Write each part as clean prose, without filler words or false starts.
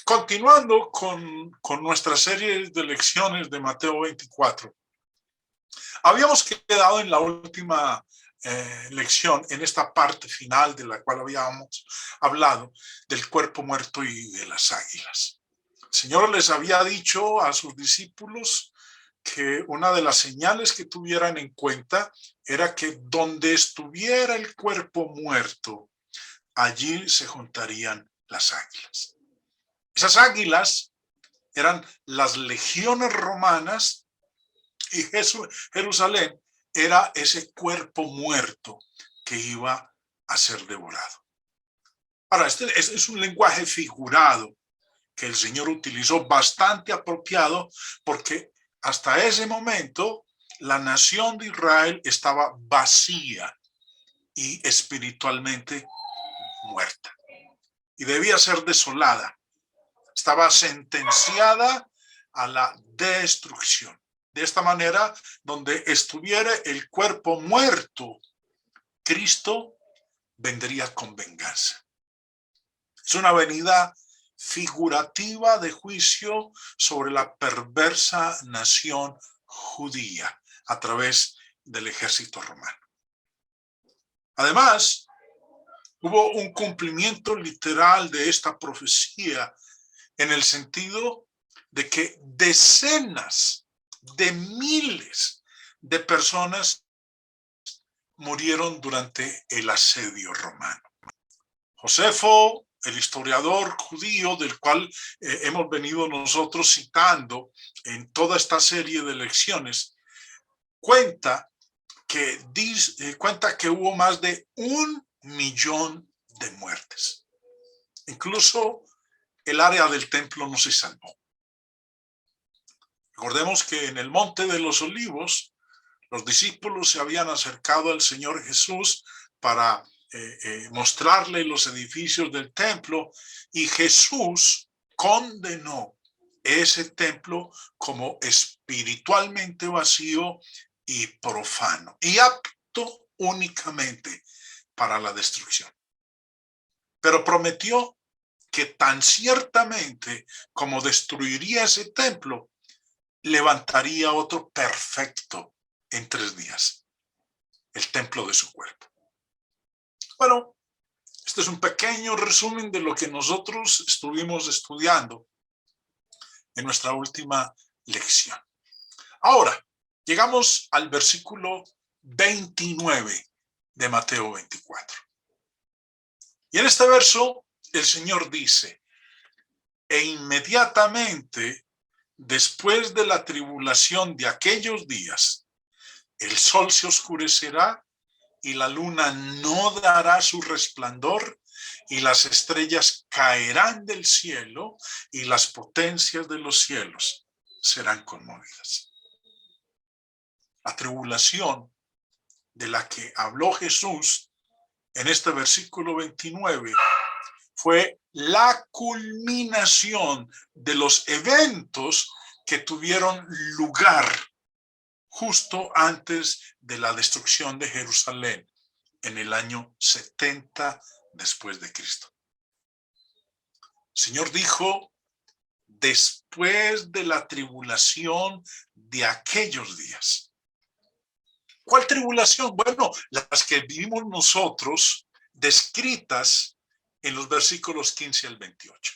Continuando con nuestra serie de lecciones de Mateo 24, habíamos quedado en la última lección, en esta parte final de la cual habíamos hablado del cuerpo muerto y de las águilas. El Señor les había dicho a sus discípulos que una de las señales que tuvieran en cuenta era que donde estuviera el cuerpo muerto, allí se juntarían las águilas. Esas águilas eran las legiones romanas y Jerusalén era ese cuerpo muerto que iba a ser devorado. Ahora, este es un lenguaje figurado que el Señor utilizó, bastante apropiado, porque hasta ese momento la nación de Israel estaba vacía y espiritualmente muerta y debía ser desolada. Estaba sentenciada a la destrucción. De esta manera, donde estuviera el cuerpo muerto, Cristo vendría con venganza. Es una venida figurativa de juicio sobre la perversa nación judía a través del ejército romano. Además, hubo un cumplimiento literal de esta profecía en el sentido de que decenas de miles de personas murieron durante el asedio romano. Josefo, el historiador judío del cual hemos venido nosotros citando en toda esta serie de lecciones, cuenta que hubo más de 1 millón de muertes. Incluso el área del templo no se salvó. Recordemos que en el Monte de los Olivos, los discípulos se habían acercado al Señor Jesús para mostrarle los edificios del templo, y Jesús condenó ese templo como espiritualmente vacío y profano, y apto únicamente para la destrucción. Pero prometió que tan ciertamente como destruiría ese templo, levantaría otro perfecto en 3 días, el templo de su cuerpo. Bueno, este es un pequeño resumen de lo que nosotros estuvimos estudiando en nuestra última lección. Ahora, llegamos al versículo 29 de Mateo 24. Y en este verso, el Señor dice: e inmediatamente después de la tribulación de aquellos días, el sol se oscurecerá y la luna no dará su resplandor, y las estrellas caerán del cielo, y las potencias de los cielos serán conmovidas. La tribulación de la que habló Jesús en este versículo 29 fue la culminación de los eventos que tuvieron lugar justo antes de la destrucción de Jerusalén en el año 70 después de Cristo. El Señor dijo: después de la tribulación de aquellos días. ¿Cuál tribulación? Bueno, las que vivimos nosotros, descritas en los versículos 15 al 28.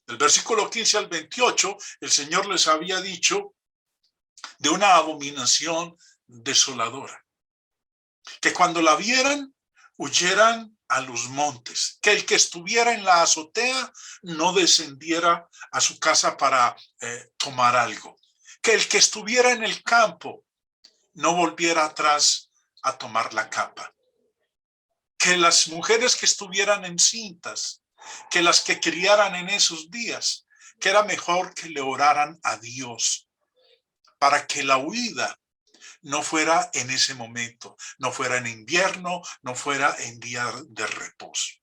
Del versículo 15 al 28, el Señor les había dicho de una abominación desoladora, que cuando la vieran, huyeran a los montes, que el que estuviera en la azotea no descendiera a su casa para tomar algo, que el que estuviera en el campo no volviera atrás a tomar la capa, que las mujeres que estuvieran encintas, que las que criaran en esos días, que era mejor que le oraran a Dios para que la huida no fuera en ese momento, no fuera en invierno, no fuera en día de reposo.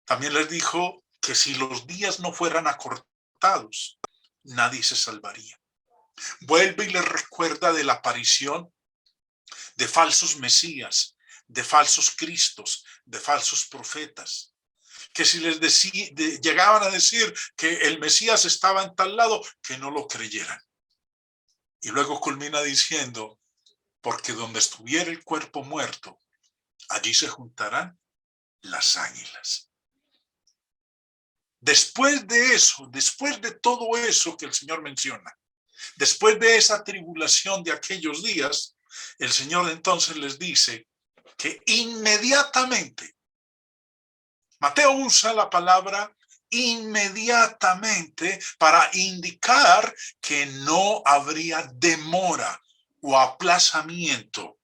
También les dijo que si los días no fueran acortados, nadie se salvaría. Vuelve y les recuerda de la aparición de falsos mesías, de falsos cristos, de falsos profetas. que si llegaban a decir que el Mesías estaba en tal lado, que no lo creyeran. Y luego culmina diciendo, porque donde estuviera el cuerpo muerto, allí se juntarán las águilas. Después de eso, después de todo eso que el Señor menciona, después de esa tribulación de aquellos días, el Señor entonces les dice que inmediatamente, Mateo usa la palabra inmediatamente para indicar que no habría demora o aplazamiento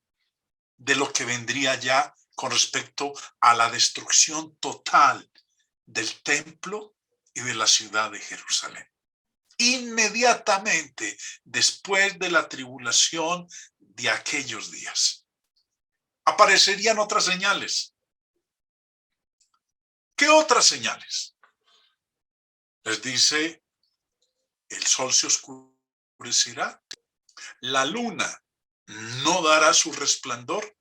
de lo que vendría ya con respecto a la destrucción total del templo y de la ciudad de Jerusalén. Inmediatamente después de la tribulación de aquellos días, aparecerían otras señales. ¿Qué otras señales? Les dice, el sol se oscurecerá, la luna no dará su resplandor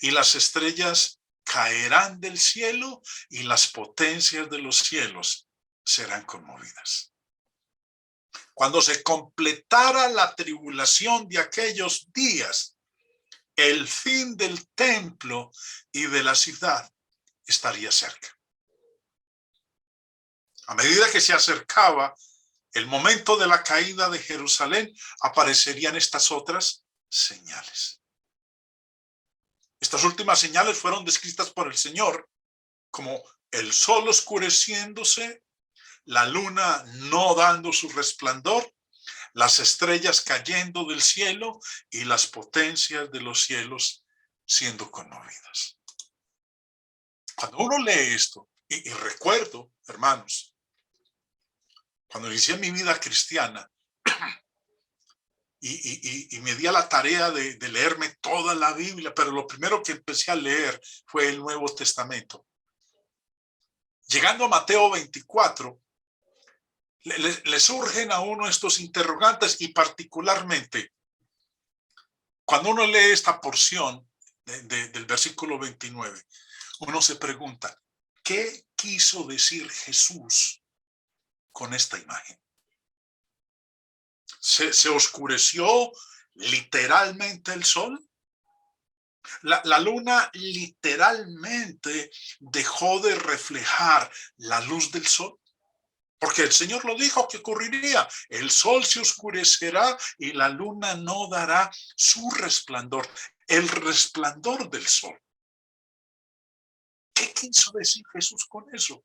y las estrellas caerán del cielo y las potencias de los cielos serán conmovidas. Cuando se completara la tribulación de aquellos días, el fin del templo y de la ciudad estaría cerca. A medida que se acercaba el momento de la caída de Jerusalén, aparecerían estas otras señales. Estas últimas señales fueron descritas por el Señor como el sol oscureciéndose, la luna no dando su resplandor, las estrellas cayendo del cielo y las potencias de los cielos siendo conmovidas. Cuando uno lee esto, y recuerdo, hermanos, cuando inicié mi vida cristiana y me di a la tarea de leerme toda la Biblia, pero lo primero que empecé a leer fue el Nuevo Testamento. Llegando a Mateo 24, le surgen a uno estos interrogantes y particularmente cuando uno lee esta porción del versículo 29, uno se pregunta, ¿qué quiso decir Jesús con esta imagen? ¿Se oscureció literalmente el sol? La luna literalmente dejó de reflejar la luz del sol. Porque el Señor lo dijo que ocurriría. El sol se oscurecerá y la luna no dará su resplandor. El resplandor del sol. ¿Qué quiso decir Jesús con eso?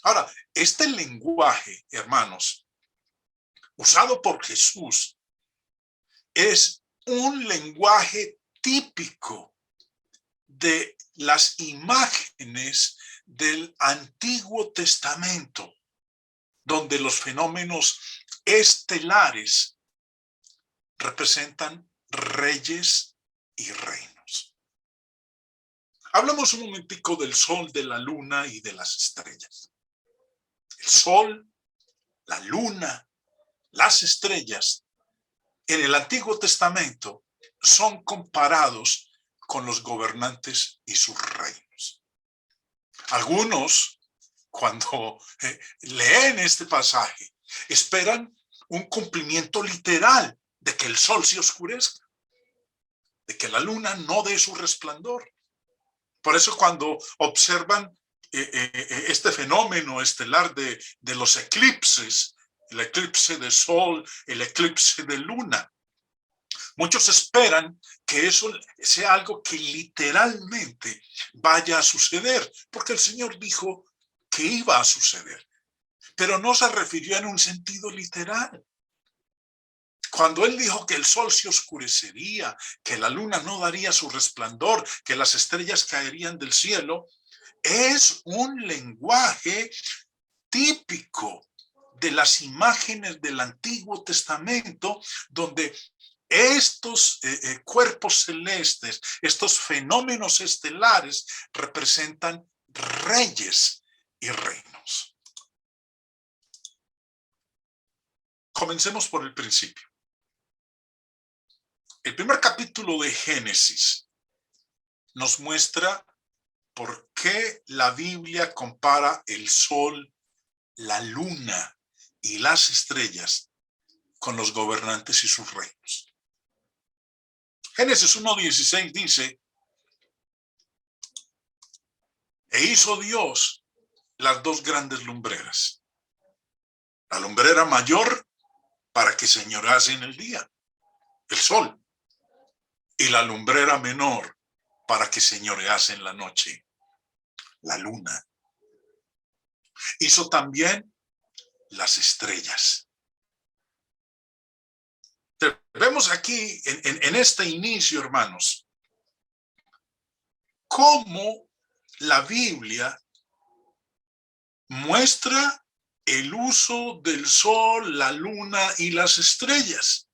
Ahora, este lenguaje, hermanos, usado por Jesús, es un lenguaje típico de las imágenes del Antiguo Testamento, donde los fenómenos estelares representan reyes y reinos. Hablamos un momentico del sol, de la luna y de las estrellas. El sol, la luna, las estrellas, en el Antiguo Testamento son comparados con los gobernantes y sus reinos. Algunos, cuando leen este pasaje, esperan un cumplimiento literal de que el sol se oscurezca, de que la luna no dé su resplandor. Por eso cuando observan este fenómeno estelar de los eclipses, el eclipse de sol, el eclipse de luna, muchos esperan que eso sea algo que literalmente vaya a suceder, porque el Señor dijo que iba a suceder, pero no se refirió en un sentido literal. Cuando él dijo que el sol se oscurecería, que la luna no daría su resplandor, que las estrellas caerían del cielo, es un lenguaje típico de las imágenes del Antiguo Testamento, donde estos cuerpos celestes, estos fenómenos estelares representan reyes y reinos. Comencemos por el principio. El primer capítulo de Génesis nos muestra por qué la Biblia compara el sol, la luna y las estrellas con los gobernantes y sus reinos. Génesis 1:16 dice: e hizo Dios las dos grandes lumbreras, la lumbrera mayor para que señorease en el día, el sol, y la lumbrera menor para que señorease en la noche, la luna. Hizo también las estrellas. Vemos aquí en este inicio, hermanos, cómo la Biblia muestra el uso del sol, la luna y las estrellas.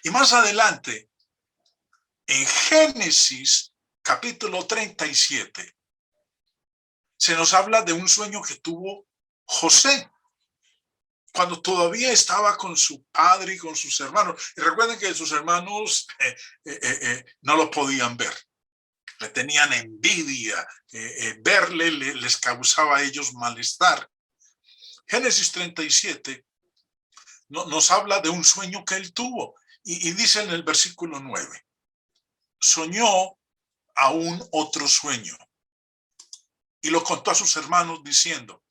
Y más adelante, en Génesis capítulo 37, se nos habla de un sueño que tuvo José cuando todavía estaba con su padre y con sus hermanos. Y recuerden que sus hermanos no lo podían ver. Le tenían envidia. Verle les causaba a ellos malestar. Génesis 37 nos habla de un sueño que él tuvo. Y dice en el versículo 9, soñó aún otro sueño y lo contó a sus hermanos diciendo: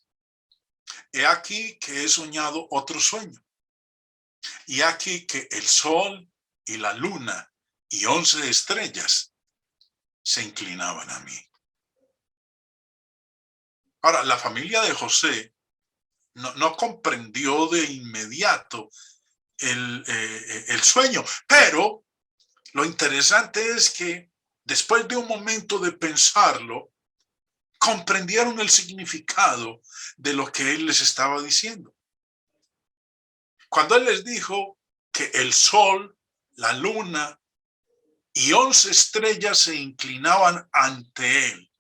he aquí que he soñado otro sueño, y aquí que el sol y la luna y 11 estrellas se inclinaban a mí. Ahora, la familia de José no comprendió de inmediato el sueño, pero lo interesante es que después de un momento de pensarlo, comprendieron el significado de lo que él les estaba diciendo. Cuando él les dijo que el sol, la luna y 11 estrellas se inclinaban ante él,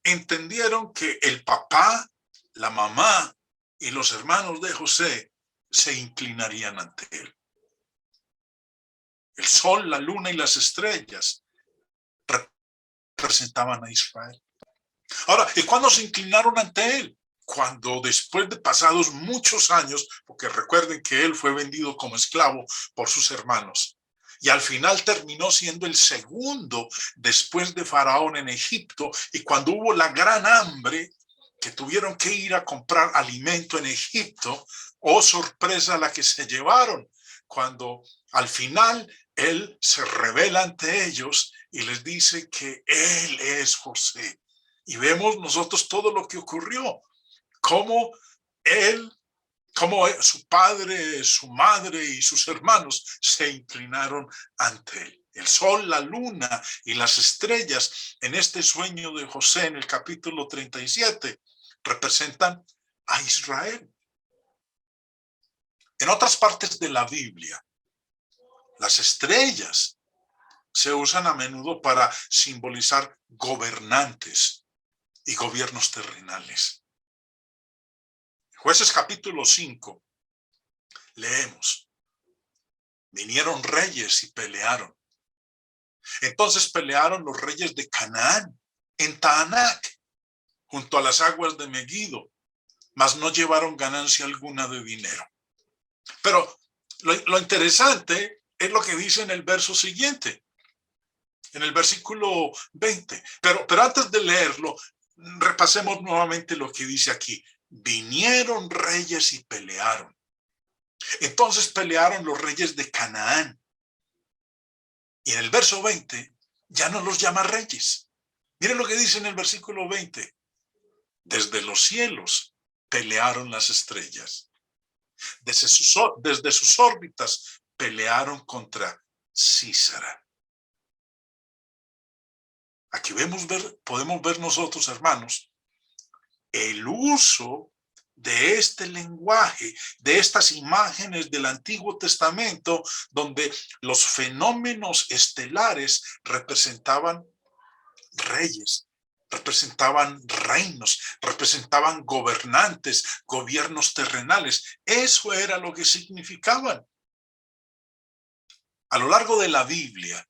entendieron que el papá, la mamá y los hermanos de José se inclinarían ante él. El sol, la luna y las estrellas representaban a Israel. Ahora, ¿y cuándo se inclinaron ante él? Cuando después de pasados muchos años, porque recuerden que él fue vendido como esclavo por sus hermanos, y al final terminó siendo el segundo después de Faraón en Egipto, y cuando hubo la gran hambre, que tuvieron que ir a comprar alimento en Egipto, oh sorpresa la que se llevaron, cuando al final él se revela ante ellos y les dice que él es José. Y vemos nosotros todo lo que ocurrió, cómo él, cómo su padre, su madre y sus hermanos se inclinaron ante él. El sol, la luna y las estrellas en este sueño de José en el capítulo 37 representan a Israel. En otras partes de la Biblia, las estrellas se usan a menudo para simbolizar gobernantes y gobiernos terrenales. Jueces capítulo 5, leemos: vinieron reyes y pelearon. Entonces pelearon los reyes de Canaán en Taanac, junto a las aguas de Megiddo, mas no llevaron ganancia alguna de dinero. Pero lo interesante es lo que dice en el verso siguiente, en el versículo 20. Pero antes de leerlo, repasemos nuevamente lo que dice aquí. Vinieron reyes y pelearon. Entonces pelearon los reyes de Canaán. Y en el verso 20 ya no los llama reyes. Miren lo que dice en el versículo 20. Desde los cielos pelearon las estrellas. Desde sus órbitas pelearon contra Císara. Aquí podemos ver nosotros, hermanos, el uso de este lenguaje, de estas imágenes del Antiguo Testamento, donde los fenómenos estelares representaban reyes, representaban reinos, representaban gobernantes, gobiernos terrenales. Eso era lo que significaban. A lo largo de la Biblia,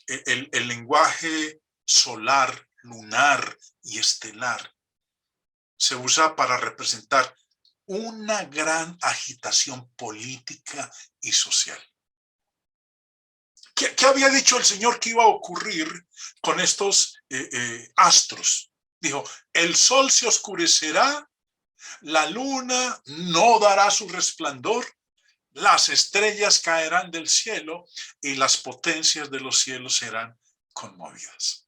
el lenguaje solar, lunar y estelar. Se usa para representar una gran agitación política y social. ¿Qué había dicho el Señor que iba a ocurrir con estos astros? Dijo, el sol se oscurecerá, la luna no dará su resplandor, las estrellas caerán del cielo y las potencias de los cielos serán conmovidas.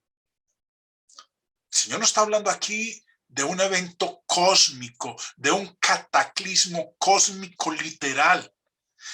El Señor no está hablando aquí de un evento cósmico, de un cataclismo cósmico literal.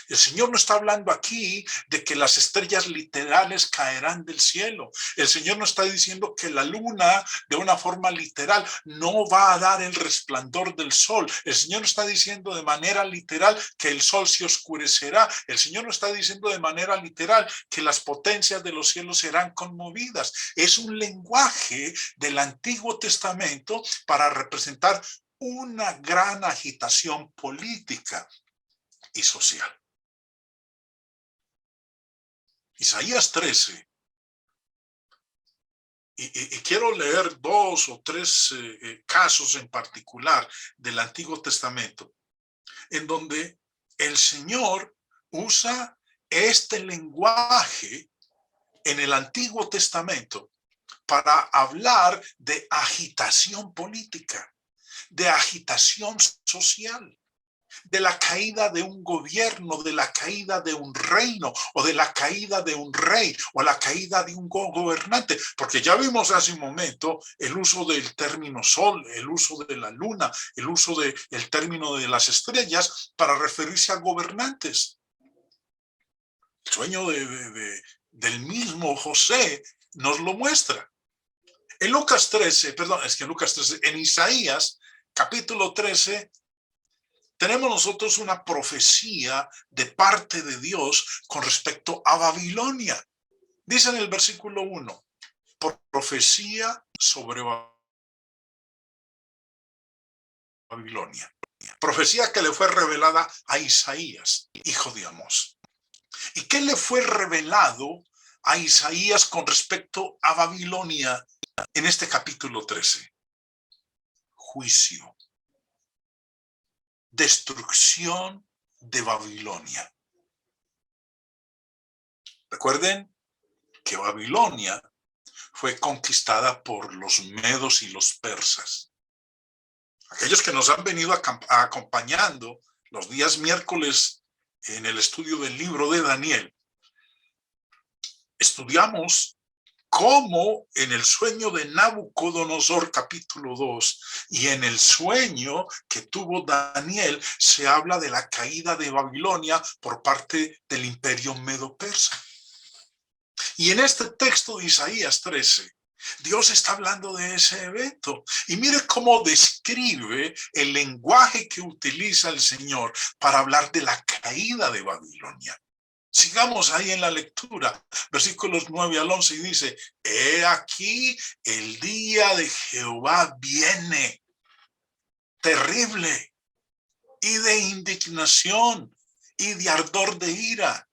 El Señor no está hablando aquí de que las estrellas literales caerán del cielo. El Señor no está diciendo que la luna, de una forma literal, no va a dar el resplandor del sol. El Señor no está diciendo de manera literal que el sol se oscurecerá. El Señor no está diciendo de manera literal que las potencias de los cielos serán conmovidas. Es un lenguaje del Antiguo Testamento para representar una gran agitación política y social. Isaías 13, y quiero leer 2 o 3 casos en particular del Antiguo Testamento, en donde el Señor usa este lenguaje en el Antiguo Testamento para hablar de agitación política, de agitación social, de la caída de un gobierno, de la caída de un reino, o de la caída de un rey, o la caída de un gobernante, porque ya vimos hace un momento el uso del término sol, el uso de la luna, el uso del término de las estrellas para referirse a gobernantes. El sueño del mismo José nos lo muestra. En Lucas 13, perdón, es que en Lucas 13, en Isaías capítulo 13, tenemos nosotros una profecía de parte de Dios con respecto a Babilonia. Dice en el versículo 1, profecía sobre Babilonia. Profecía que le fue revelada a Isaías, hijo de Amós. ¿Y qué le fue revelado a Isaías con respecto a Babilonia en este capítulo 13? Juicio. Destrucción de Babilonia. Recuerden que Babilonia fue conquistada por los medos y los persas. Aquellos que nos han venido acompañando los días miércoles en el estudio del libro de Daniel, estudiamos cómo en el sueño de Nabucodonosor capítulo 2 y en el sueño que tuvo Daniel se habla de la caída de Babilonia por parte del imperio medo-persa. Y en este texto de Isaías 13, Dios está hablando de ese evento. Y mire cómo describe el lenguaje que utiliza el Señor para hablar de la caída de Babilonia. Sigamos ahí en la lectura, versículos 9 al 11, y dice, he aquí el día de Jehová viene, terrible, y de indignación, y de ardor de ira,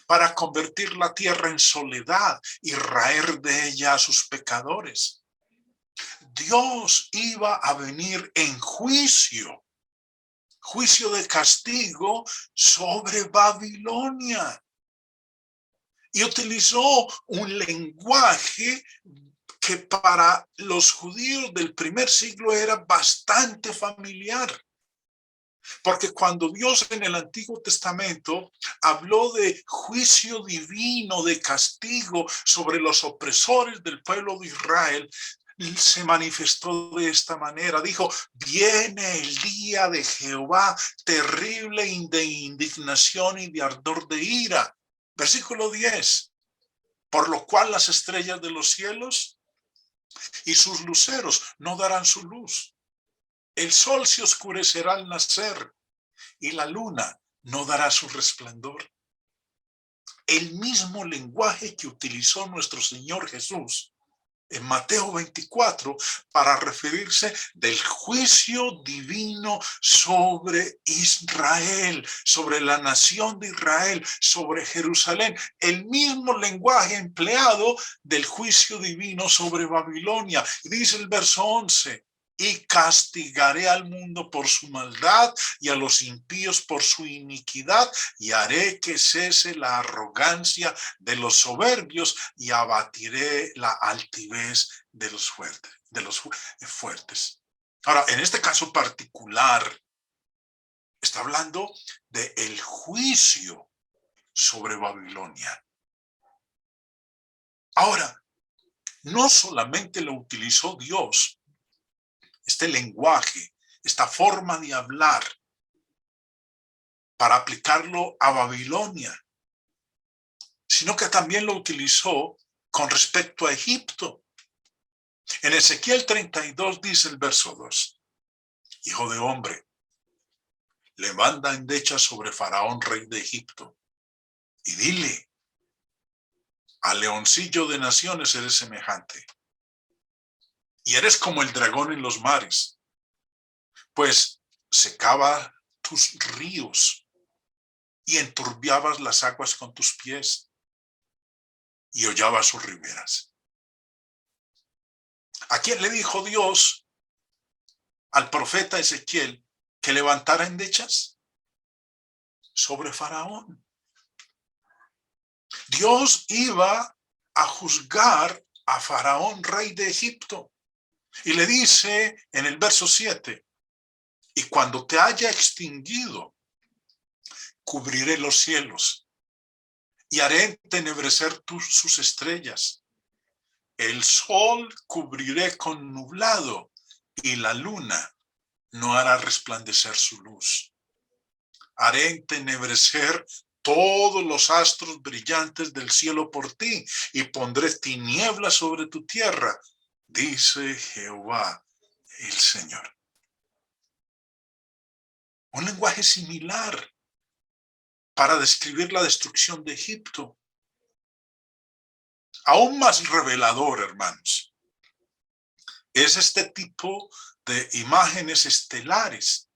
para convertir la tierra en soledad y raer de ella a sus pecadores. Dios iba a venir en juicio de castigo sobre Babilonia. Y utilizó un lenguaje que para los judíos del primer siglo era bastante familiar. Porque cuando Dios en el Antiguo Testamento habló de juicio divino, de castigo sobre los opresores del pueblo de Israel, se manifestó de esta manera. Dijo, viene el día de Jehová terrible de indignación y de ardor de ira. Versículo 10. Por lo cual las estrellas de los cielos y sus luceros no darán su luz. El sol se oscurecerá al nacer y la luna no dará su resplandor. El mismo lenguaje que utilizó nuestro Señor Jesús en Mateo 24 para referirse del juicio divino sobre Israel, sobre la nación de Israel, sobre Jerusalén. El mismo lenguaje empleado del juicio divino sobre Babilonia. Dice el verso 11. Y castigaré al mundo por su maldad y a los impíos por su iniquidad, y haré que cese la arrogancia de los soberbios y abatiré la altivez de los fuertes. Ahora, en este caso particular, está hablando del juicio sobre Babilonia. Ahora, no solamente lo utilizó Dios, este lenguaje, esta forma de hablar, para aplicarlo a Babilonia, sino que también lo utilizó con respecto a Egipto. En Ezequiel 32 dice el verso 2, Hijo de hombre, levanta endecha sobre Faraón, rey de Egipto, y dile, al leoncillo de naciones eres semejante, y eres como el dragón en los mares, pues secaba tus ríos y enturbiabas las aguas con tus pies y hollabas sus riberas. ¿A quién le dijo Dios al profeta Ezequiel que levantara endechas? Sobre Faraón. Dios iba a juzgar a Faraón, rey de Egipto. Y le dice en el verso 7, y cuando te haya extinguido, cubriré los cielos y haré entenebrecer sus estrellas. El sol cubriré con nublado y la luna no hará resplandecer su luz. Haré entenebrecer todos los astros brillantes del cielo por ti y pondré tinieblas sobre tu tierra, dice Jehová el Señor. Un lenguaje similar para describir la destrucción de Egipto. Aún más revelador, hermanos, es este tipo de imágenes estelares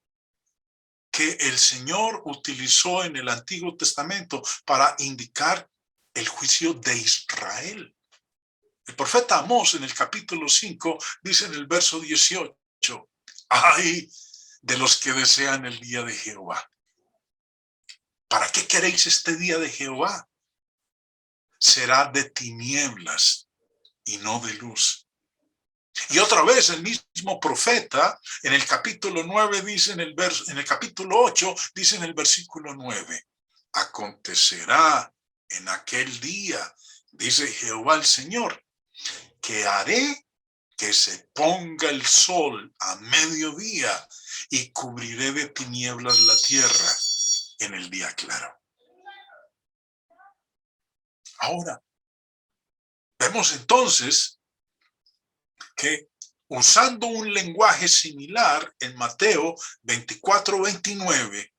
que el Señor utilizó en el Antiguo Testamento para indicar el juicio de Israel. El profeta Amós en el capítulo 5 dice en el verso 18, ay de los que desean el día de Jehová. ¿Para qué queréis este día de Jehová? Será de tinieblas y no de luz. Y otra vez el mismo profeta en el capítulo 9 dice en el capítulo 8 dice en el versículo 9, acontecerá en aquel día, dice Jehová el Señor, que haré que se ponga el sol a mediodía y cubriré de tinieblas la tierra en el día claro. Ahora, vemos entonces que usando un lenguaje similar en Mateo 24-29,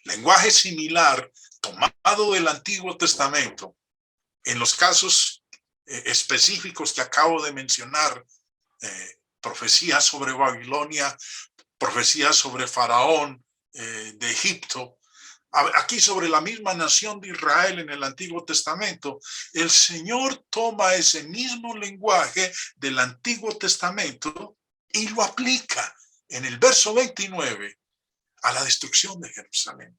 lenguaje similar tomado del Antiguo Testamento, en los casos específicos que acabo de mencionar, profecías sobre Babilonia, profecías sobre Faraón de Egipto, aquí sobre la misma nación de Israel en el Antiguo Testamento, el Señor toma ese mismo lenguaje del Antiguo Testamento y lo aplica en el verso 29 a la destrucción de Jerusalén.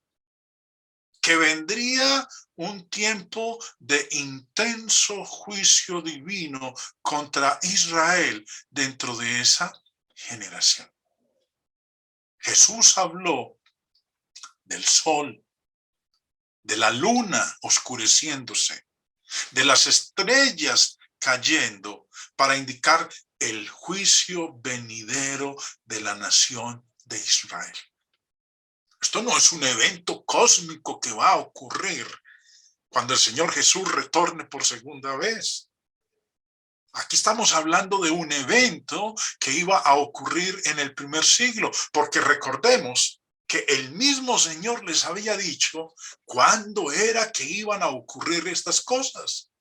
Que vendría un tiempo de intenso juicio divino contra Israel dentro de esa generación. Jesús habló del sol, de la luna oscureciéndose, de las estrellas cayendo para indicar el juicio venidero de la nación de Israel. Esto no es un evento cósmico que va a ocurrir cuando el Señor Jesús retorne por segunda vez. Aquí estamos hablando de un evento que iba a ocurrir en el primer siglo, porque recordemos que el mismo Señor les había dicho cuándo era que iban a ocurrir estas cosas.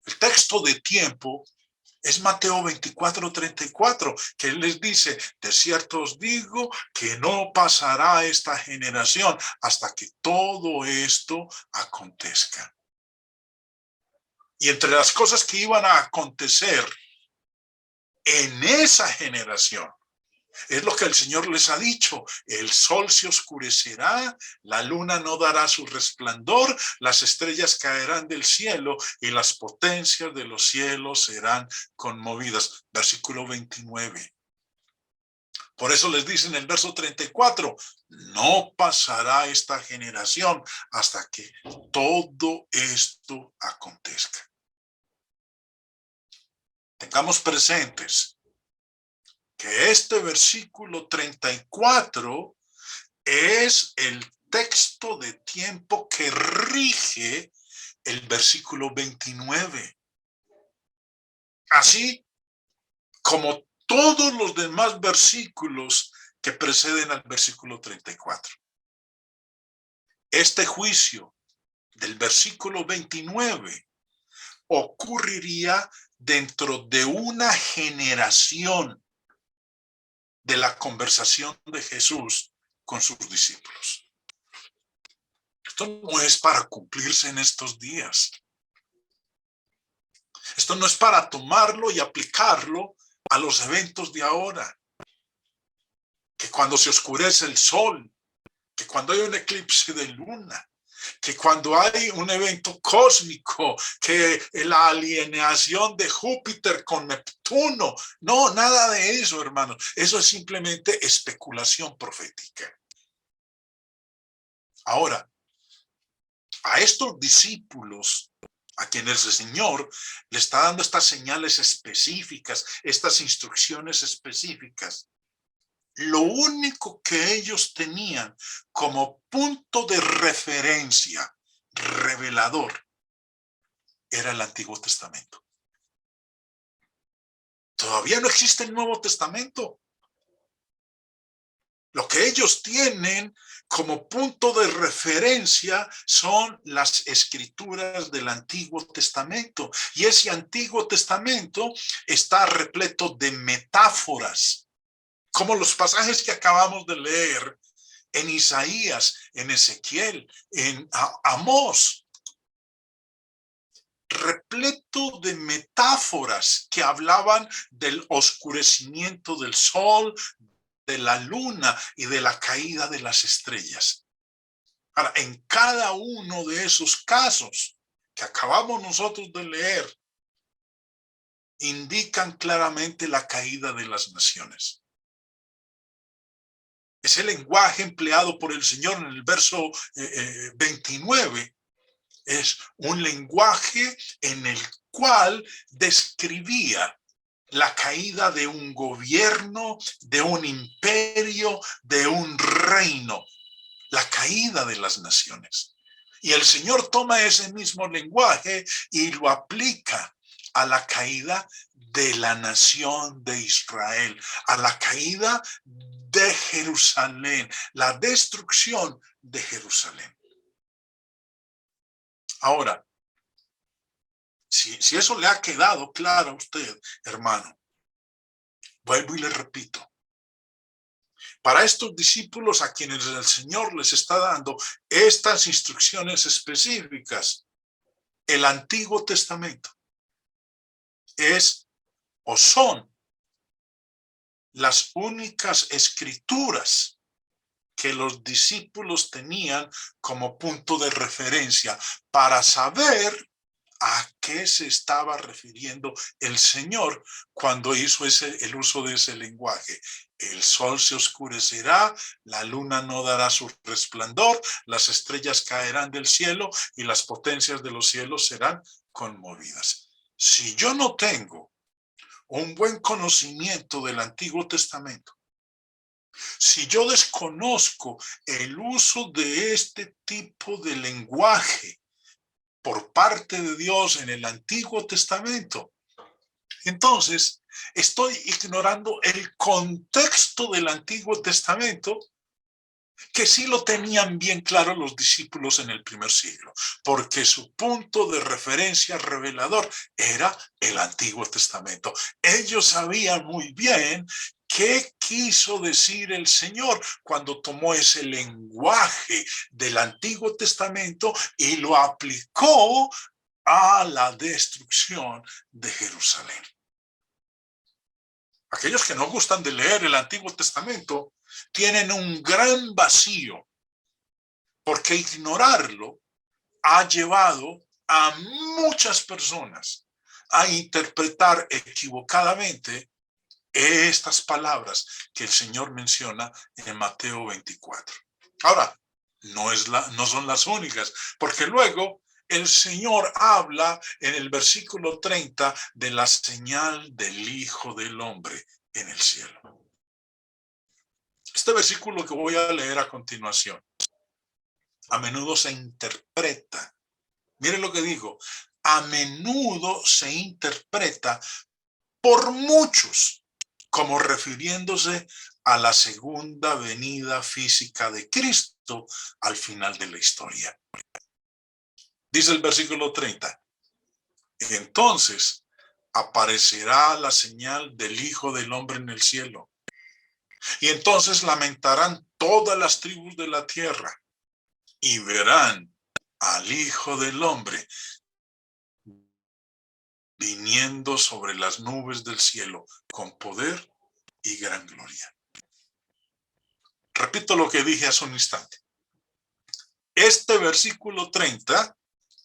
El texto de tiempo es Mateo 24:34, que él les dice, de cierto os digo que no pasará esta generación hasta que todo esto acontezca. Y entre las cosas que iban a acontecer en esa generación, es lo que el Señor les ha dicho: el sol se oscurecerá, la luna no dará su resplandor, las estrellas caerán del cielo y las potencias de los cielos serán conmovidas. Versículo 29. Por eso les dice en el verso 34, no pasará esta generación hasta que todo esto acontezca. Tengamos presentes que este versículo 34 es el texto de tiempo que rige el versículo 29. Así como todos los demás versículos que preceden al versículo 34. Este juicio del versículo 29 ocurriría dentro de una generación de la conversación de Jesús con sus discípulos. Esto no es para cumplirse en estos días. Esto no es para tomarlo y aplicarlo a los eventos de ahora. Que cuando se oscurece el sol, que cuando hay un eclipse de luna, que cuando hay un evento cósmico, que la alineación de Júpiter con Neptuno. No, nada de eso, hermanos. Eso es simplemente especulación profética. Ahora, a estos discípulos a quienes el Señor le está dando estas señales específicas, estas instrucciones específicas, lo único que ellos tenían como punto de referencia revelador era el Antiguo Testamento. Todavía no existe el Nuevo Testamento. Lo que ellos tienen como punto de referencia son las escrituras del Antiguo Testamento. Y ese Antiguo Testamento está repleto de metáforas, como los pasajes que acabamos de leer en Isaías, en Ezequiel, en Amós. Repleto de metáforas que hablaban del oscurecimiento del sol, de la luna y de la caída de las estrellas. Ahora, en cada uno de esos casos que acabamos nosotros de leer, indican claramente la caída de las naciones. Ese lenguaje empleado por el Señor en el verso 29 es un lenguaje en el cual describía la caída de un gobierno, de un imperio, de un reino, la caída de las naciones. Y el Señor toma ese mismo lenguaje y lo aplica a la caída de la nación de Israel, a la caída de Jerusalén, la destrucción de Jerusalén. Ahora, si eso le ha quedado claro a usted, hermano, vuelvo y le repito. Para estos discípulos a quienes el Señor les está dando estas instrucciones específicas, el Antiguo Testamento es o son las únicas escrituras que los discípulos tenían como punto de referencia para saber a qué se estaba refiriendo el Señor cuando hizo el uso de ese lenguaje. El sol se oscurecerá, la luna no dará su resplandor, las estrellas caerán del cielo y las potencias de los cielos serán conmovidas. Si yo no tengo un buen conocimiento del Antiguo Testamento, si yo desconozco el uso de este tipo de lenguaje por parte de Dios en el Antiguo Testamento, entonces estoy ignorando el contexto del Antiguo Testamento que sí lo tenían bien claro los discípulos en el primer siglo, porque su punto de referencia revelador era el Antiguo Testamento. Ellos sabían muy bien qué quiso decir el Señor cuando tomó ese lenguaje del Antiguo Testamento y lo aplicó a la destrucción de Jerusalén. Aquellos que no gustan de leer el Antiguo Testamento tienen un gran vacío, porque ignorarlo ha llevado a muchas personas a interpretar equivocadamente estas palabras que el Señor menciona en Mateo 24. Ahora, no son las únicas, porque luego el Señor habla en el versículo 30 de la señal del Hijo del Hombre en el cielo. Este versículo que voy a leer a continuación, a menudo se interpreta, miren lo que digo, a menudo se interpreta por muchos como refiriéndose a la segunda venida física de Cristo al final de la historia. Dice el versículo 30, entonces aparecerá la señal del Hijo del Hombre en el cielo, y entonces lamentarán todas las tribus de la tierra, y verán al Hijo del Hombre viniendo sobre las nubes del cielo con poder y gran gloria. Repito lo que dije hace un instante. Este versículo 30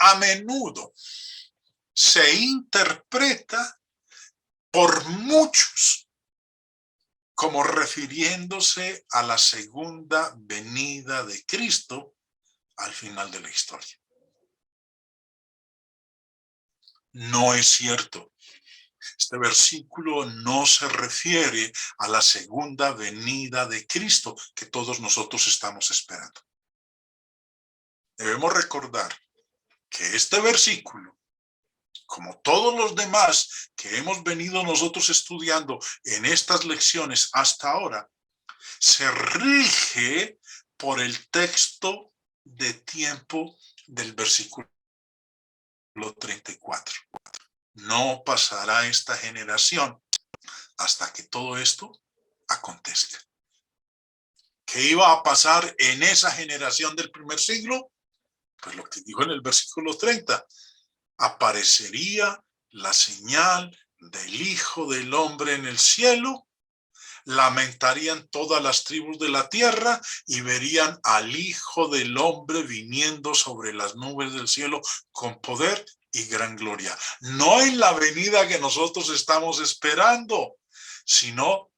a menudo se interpreta por muchos como refiriéndose a la segunda venida de Cristo al final de la historia. No es cierto. Este versículo no se refiere a la segunda venida de Cristo que todos nosotros estamos esperando. Debemos recordar que este versículo, como todos los demás que hemos venido nosotros estudiando en estas lecciones hasta ahora, se rige por el texto de tiempo del versículo 34. No pasará esta generación hasta que todo esto acontezca. ¿Qué iba a pasar en esa generación del primer siglo? Pues lo que dijo en el versículo 30. Aparecería la señal del Hijo del Hombre en el cielo, lamentarían todas las tribus de la tierra y verían al Hijo del Hombre viniendo sobre las nubes del cielo con poder y gran gloria. No en la venida que nosotros estamos esperando, sino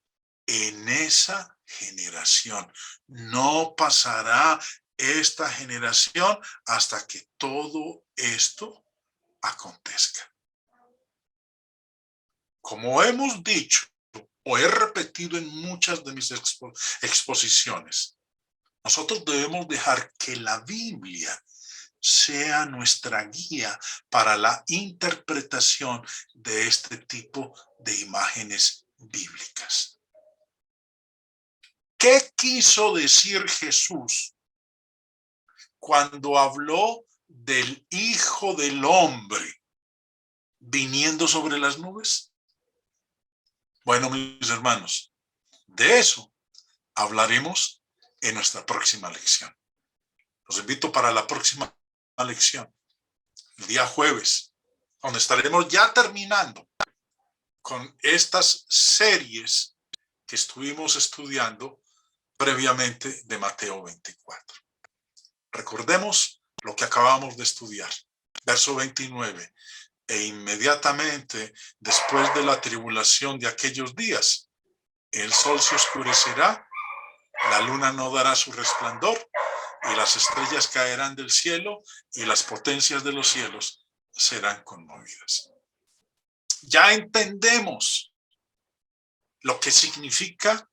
en esa generación. No pasará esta generación hasta que todo esto acontezca. Como hemos dicho, o he repetido en muchas de mis exposiciones, nosotros debemos dejar que la Biblia sea nuestra guía para la interpretación de este tipo de imágenes bíblicas. ¿Qué quiso decir Jesús cuando habló del Hijo del Hombre viniendo sobre las nubes? Bueno, mis hermanos, de eso hablaremos en nuestra próxima lección. Los invito para la próxima lección, el día jueves, donde estaremos ya terminando con estas series que estuvimos estudiando previamente de Mateo 24. Recordemos lo que acabamos de estudiar. Verso 29. E inmediatamente después de la tribulación de aquellos días, el sol se oscurecerá, la luna no dará su resplandor, y las estrellas caerán del cielo, y las potencias de los cielos serán conmovidas. Ya entendemos lo que significa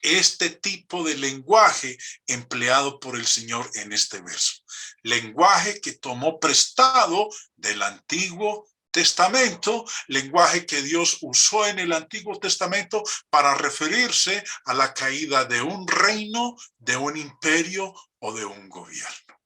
este tipo de lenguaje empleado por el Señor en este verso. Lenguaje que tomó prestado del Antiguo Testamento, lenguaje que Dios usó en el Antiguo Testamento para referirse a la caída de un reino, de un imperio o de un gobierno.